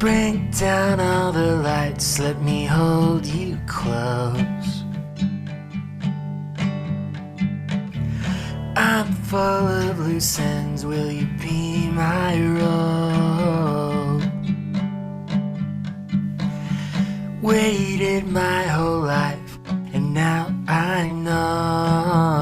Bring down all the lights, let me hold you close. I'm full of loose ends, will you be my rope? Waited my whole life, and now I know